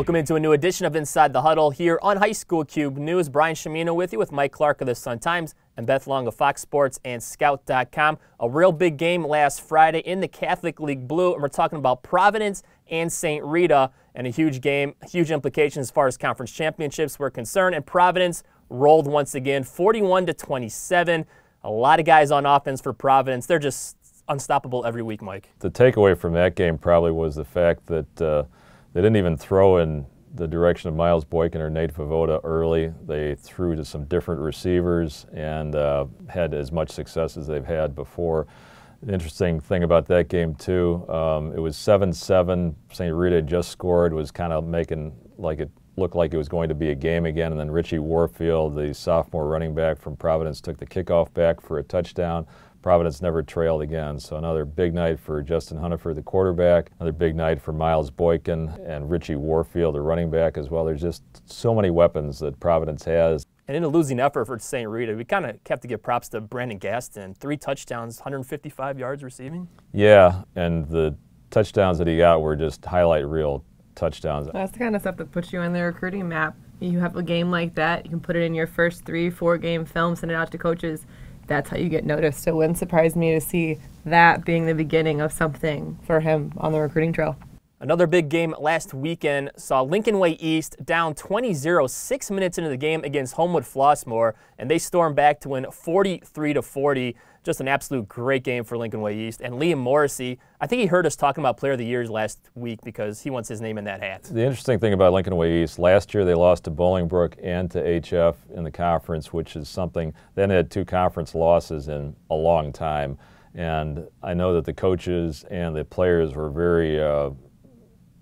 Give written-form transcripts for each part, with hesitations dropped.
Welcome into a new edition of Inside the Huddle here on High School Cube News. Brian Chimino with you with Mike Clark of the Sun-Times and Beth Long of Fox Sports and Scout.com. A real big game last Friday in the Catholic League Blue, and we're talking about Providence and St. Rita, and a huge game, huge implications as far as conference championships were concerned. And Providence rolled once again, 41-27. A lot of guys on offense for Providence. They're just unstoppable every week, Mike. The takeaway from that game probably was the fact that they didn't even throw in the direction of Miles Boykin or Nate Favoda early. They threw to some different receivers and had as much success as they've had before. The interesting thing about that game, too, it was 7-7. St. Rita just scored, was kind of making like it looked like it was going to be a game again, and then Richie Warfield, the sophomore running back from Providence, took the kickoff back for a touchdown. Providence never trailed again, so another big night for Justin Hunnifer, the quarterback, another big night for Miles Boykin and Richie Warfield, the running back as well. There's just so many weapons that Providence has. And in a losing effort for St. Rita, we kind of have to give props to Brandon Gaston. 3 touchdowns, 155 yards receiving. Yeah, and the touchdowns that he got were just highlight reel touchdowns. That's the kind of stuff that puts you on the recruiting map. You have a game like that, you can put it in your first 3-4 game film, send it out to coaches. That's how you get noticed. So it wouldn't surprise me to see that being the beginning of something for him on the recruiting trail. Another big game last weekend saw Lincoln Way East down 20-0 6 minutes into the game against Homewood Flossmoor, and they stormed back to win 43-40. Just an absolute great game for Lincoln Way East. And Liam Morrissey, I think he heard us talking about Player of the Year last week because he wants his name in that hat. The interesting thing about Lincoln Way East, last year they lost to Bolingbrook and to HF in the conference, which is something, then they had 2 conference losses in a long time. And I know that the coaches and the players were very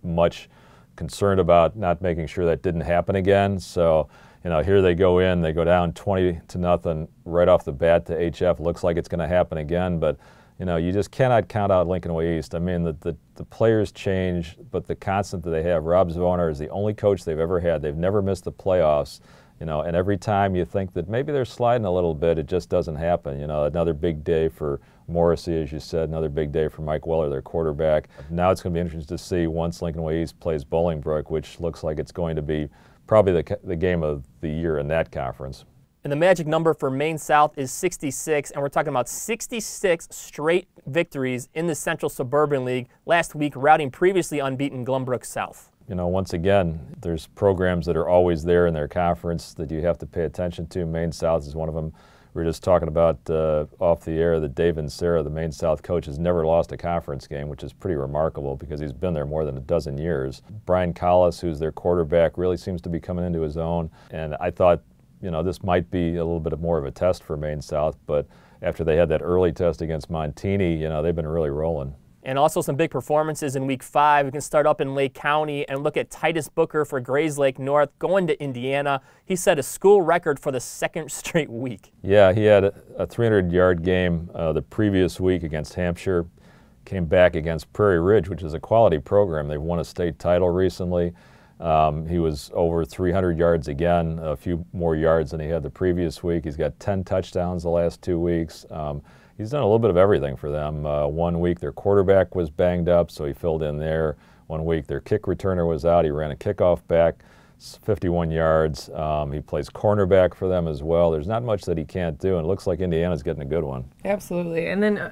much concerned about not making sure that didn't happen again. So, you know, here they go down 20-0 right off the bat to HF. Looks like it's going to happen again, but you know, you just cannot count out Lincoln Way East. I mean, the players change, but the constant that they have, Rob Zvonar is the only coach they've ever had. They've never missed the playoffs, you know, and every time you think that maybe they're sliding a little bit, it just doesn't happen. You know, another big day for Morrissey, as you said, another big day for Mike Weller, their quarterback. Now it's going to be interesting to see once Lincoln Way East plays Bolingbrook, which looks like it's going to be probably the game of the year in that conference. And the magic number for Maine South is 66, and we're talking about 66 straight victories in the Central Suburban League last week, routing previously unbeaten Glenbrook South. You know, once again, there's programs that are always there in their conference that you have to pay attention to. Maine South is one of them. We were just talking about off the air that Dave and Sarah, the Maine South coach, has never lost a conference game, which is pretty remarkable because he's been there more than a dozen years. Brian Collis, who's their quarterback, really seems to be coming into his own. And I thought, you know, this might be a little bit more of a test for Maine South, but after they had that early test against Montini, you know, they've been really rolling. And also some big performances in Week 5. We can start up in Lake County and look at Titus Booker for Grayslake North going to Indiana. He set a school record for the 2nd straight week. Yeah, he had a 300-yard game the previous week against Hampshire. Came back against Prairie Ridge, which is a quality program. They've won a state title recently. He was over 300 yards again, a few more yards than he had the previous week. He's got 10 touchdowns the last 2 weeks. He's done a little bit of everything for them. 1 week their quarterback was banged up, so he filled in there. 1 week their kick returner was out. He ran a kickoff back, 51 yards. He plays cornerback for them as well. There's not much that he can't do, and it looks like Indiana's getting a good one. Absolutely. And then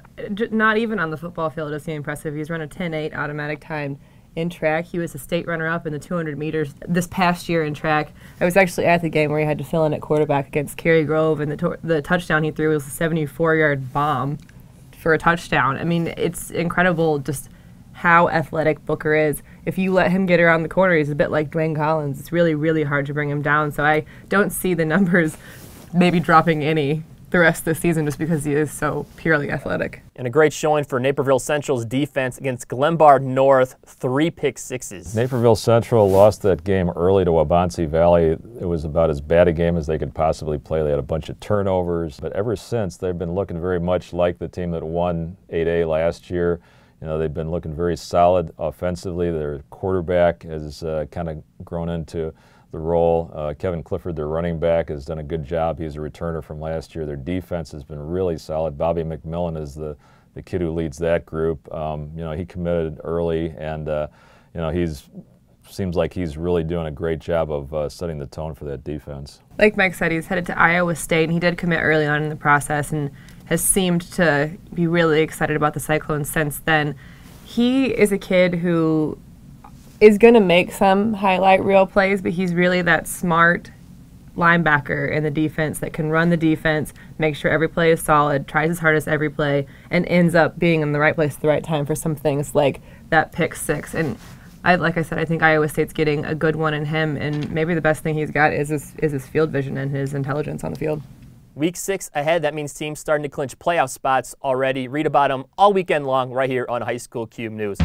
not even on the football field is he impressive. He's run a 10.8 automatic time in track. He was a state runner-up in the 200 meters this past year in track. I was actually at the game where he had to fill in at quarterback against Cary Grove, and the touchdown he threw was a 74-yard bomb for a touchdown. I mean, it's incredible just how athletic Booker is. If you let him get around the corner, he's a bit like Dwayne Collins. It's really, really hard to bring him down, so I don't see the numbers maybe dropping any the rest of the season just because he is so purely athletic. And a great showing for Naperville Central's defense against Glenbard North, 3 pick-sixes. Naperville Central lost that game early to Waubonsee Valley. It was about as bad a game as they could possibly play. They had a bunch of turnovers, but ever since they've been looking very much like the team that won 8A last year. You know, they've been looking very solid offensively. Their quarterback has kind of grown into the role. Kevin Clifford, their running back, has done a good job. He's a returner from last year. Their defense has been really solid. Bobby McMillan is the kid who leads that group. You know, he committed early, and you know, he's seems like he's really doing a great job of setting the tone for that defense. Like Mike said, he's headed to Iowa State, and he did commit early on in the process and has seemed to be really excited about the Cyclones since then. He is a kid who is going to make some highlight reel plays, but he's really that smart linebacker in the defense that can run the defense, make sure every play is solid, tries his hardest every play, and ends up being in the right place at the right time for some things like that pick six. And like I said, I think Iowa State's getting a good one in him, and maybe the best thing he's got is his field vision and his intelligence on the field. Week 6 ahead. That means teams starting to clinch playoff spots already. Read about them all weekend long right here on High School Cube News.